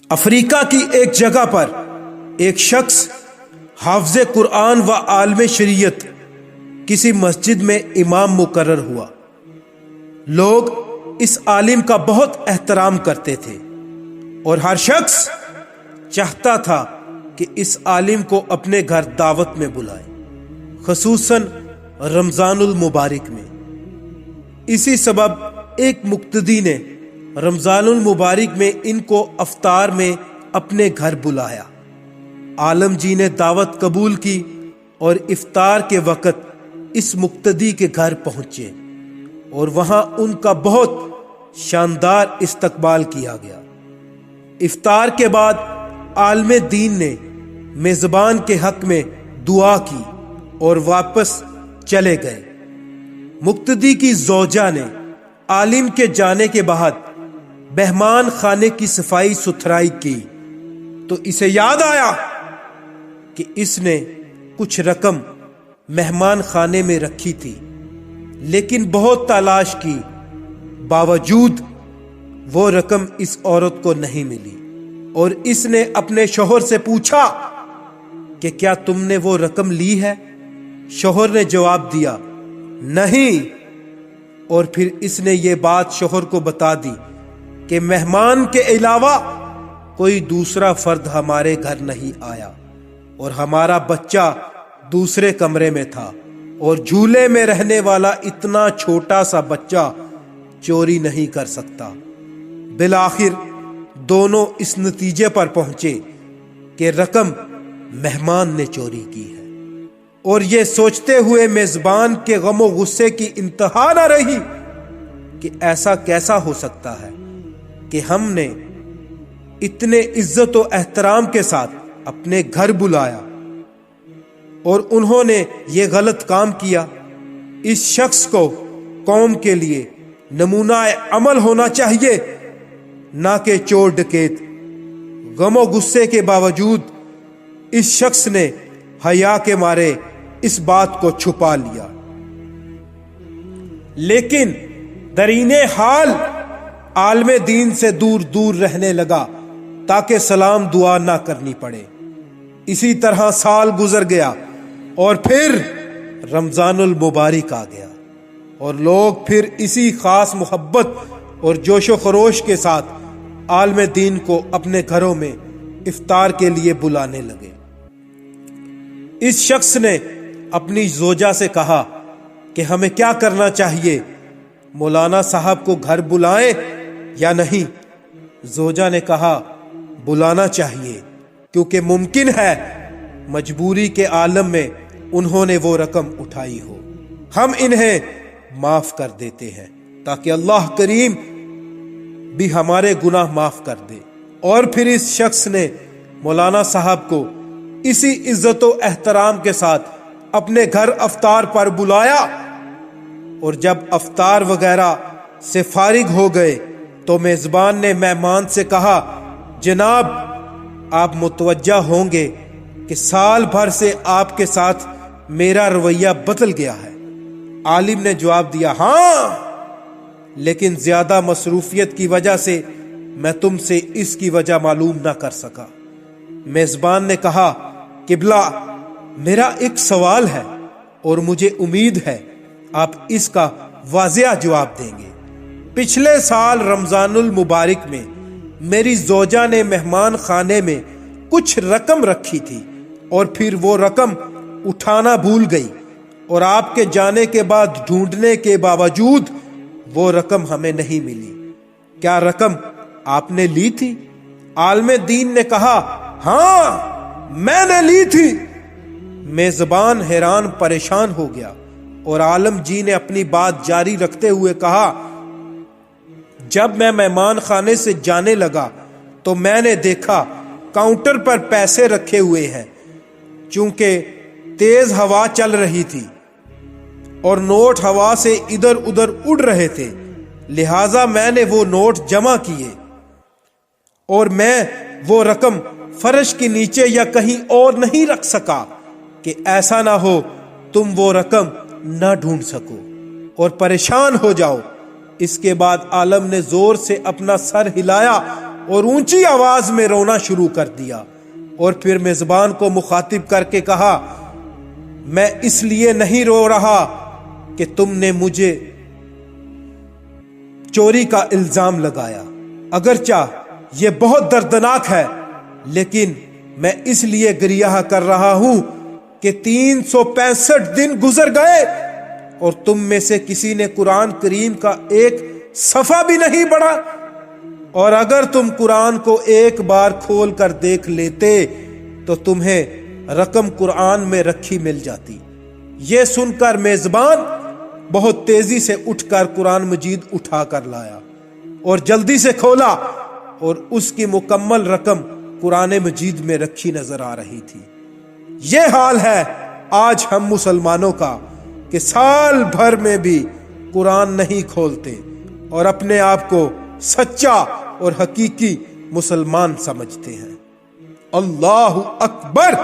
افریقہ کی ایک جگہ پر ایک شخص حافظ قرآن و عالم شریعت کسی مسجد میں امام مقرر ہوا۔ لوگ اس عالم کا بہت احترام کرتے تھے اور ہر شخص چاہتا تھا کہ اس عالم کو اپنے گھر دعوت میں بلائے، خصوصاً رمضان المبارک میں۔ اسی سبب ایک مقتدی نے رمضان المبارک میں ان کو افطار میں اپنے گھر بلایا۔ عالم جی نے دعوت قبول کی اور افطار کے وقت اس مقتدی کے گھر پہنچے اور وہاں ان کا بہت شاندار استقبال کیا گیا۔ افطار کے بعد عالم دین نے میزبان کے حق میں دعا کی اور واپس چلے گئے۔ مقتدی کی زوجہ نے عالم کے جانے کے بعد مہمان خانے کی صفائی ستھرائی کی تو اسے یاد آیا کہ اس نے کچھ رقم مہمان خانے میں رکھی تھی، لیکن بہت تلاش کی باوجود وہ رقم اس عورت کو نہیں ملی، اور اس نے اپنے شوہر سے پوچھا کہ کیا تم نے وہ رقم لی ہے؟ شوہر نے جواب دیا نہیں، اور پھر اس نے یہ بات شوہر کو بتا دی کہ مہمان کے علاوہ کوئی دوسرا فرد ہمارے گھر نہیں آیا اور ہمارا بچہ دوسرے کمرے میں تھا، اور جھولے میں رہنے والا اتنا چھوٹا سا بچہ چوری نہیں کر سکتا۔ بالآخر دونوں اس نتیجے پر پہنچے کہ رقم مہمان نے چوری کی ہے، اور یہ سوچتے ہوئے میزبان کے غم و غصے کی انتہا نہ رہی کہ ایسا کیسا ہو سکتا ہے کہ ہم نے اتنے عزت و احترام کے ساتھ اپنے گھر بلایا اور انہوں نے یہ غلط کام کیا۔ اس شخص کو قوم کے لیے نمونہ عمل ہونا چاہیے، نہ کہ چور ڈکیت۔ غم و غصے کے باوجود اس شخص نے حیا کے مارے اس بات کو چھپا لیا، لیکن درین حال عالم دین سے دور دور رہنے لگا تاکہ سلام دعا نہ کرنی پڑے۔ اسی طرح سال گزر گیا اور پھر رمضان المبارک آ گیا، اور لوگ پھر اسی خاص محبت اور جوش و خروش کے ساتھ عالم دین کو اپنے گھروں میں افطار کے لیے بلانے لگے۔ اس شخص نے اپنی زوجہ سے کہا کہ ہمیں کیا کرنا چاہیے، مولانا صاحب کو گھر بلائیں یا نہیں؟ زوجہ نے کہا بلانا چاہیے، کیونکہ ممکن ہے مجبوری کے عالم میں انہوں نے وہ رقم اٹھائی ہو، ہم انہیں معاف کر دیتے ہیں تاکہ اللہ کریم بھی ہمارے گناہ معاف کر دے۔ اور پھر اس شخص نے مولانا صاحب کو اسی عزت و احترام کے ساتھ اپنے گھر افطار پر بلایا، اور جب افطار وغیرہ سے فارغ ہو گئے تو میزبان نے مہمان سے کہا جناب، آپ متوجہ ہوں گے کہ سال بھر سے آپ کے ساتھ میرا رویہ بدل گیا ہے۔ عالم نے جواب دیا ہاں، لیکن زیادہ مصروفیت کی وجہ سے میں تم سے اس کی وجہ معلوم نہ کر سکا۔ میزبان نے کہا قبلہ، میرا ایک سوال ہے اور مجھے امید ہے آپ اس کا واضح جواب دیں گے۔ پچھلے سال رمضان المبارک میں میری زوجہ نے مہمان خانے میں کچھ رقم رکھی تھی اور پھر وہ رقم اٹھانا بھول گئی، اور آپ کے جانے کے بعد ڈھونڈنے کے باوجود وہ رقم ہمیں نہیں ملی۔ کیا رقم آپ نے لی تھی؟ عالم دین نے کہا ہاں، میں نے لی تھی۔ میزبان حیران پریشان ہو گیا، اور عالم جی نے اپنی بات جاری رکھتے ہوئے کہا جب میں مہمان خانے سے جانے لگا تو میں نے دیکھا کاؤنٹر پر پیسے رکھے ہوئے ہیں۔ چونکہ تیز ہوا چل رہی تھی اور نوٹ ہوا سے ادھر ادھر اڑ رہے تھے، لہٰذا میں نے وہ نوٹ جمع کیے، اور میں وہ رقم فرش کے نیچے یا کہیں اور نہیں رکھ سکا کہ ایسا نہ ہو تم وہ رقم نہ ڈھونڈ سکو اور پریشان ہو جاؤ۔ اس کے بعد عالم نے زور سے اپنا سر ہلایا اور اونچی آواز میں رونا شروع کر دیا، اور پھر میزبان کو مخاطب کر کے کہا، میں اس لیے نہیں رو رہا کہ تم نے مجھے چوری کا الزام لگایا، اگرچہ یہ بہت دردناک ہے، لیکن میں اس لیے گریہ کر رہا ہوں کہ 365 دن گزر گئے اور تم میں سے کسی نے قرآن کریم کا ایک صفحہ بھی نہیں پڑھا، اور اگر تم قرآن کو ایک بار کھول کر دیکھ لیتے تو تمہیں رقم قرآن میں رکھی مل جاتی۔ یہ سن کر میزبان بہت تیزی سے اٹھ کر قرآن مجید اٹھا کر لایا اور جلدی سے کھولا، اور اس کی مکمل رقم قرآن مجید میں رکھی نظر آ رہی تھی۔ یہ حال ہے آج ہم مسلمانوں کا کہ سال بھر میں بھی قرآن نہیں کھولتے اور اپنے آپ کو سچا اور حقیقی مسلمان سمجھتے ہیں۔ اللہ اکبر۔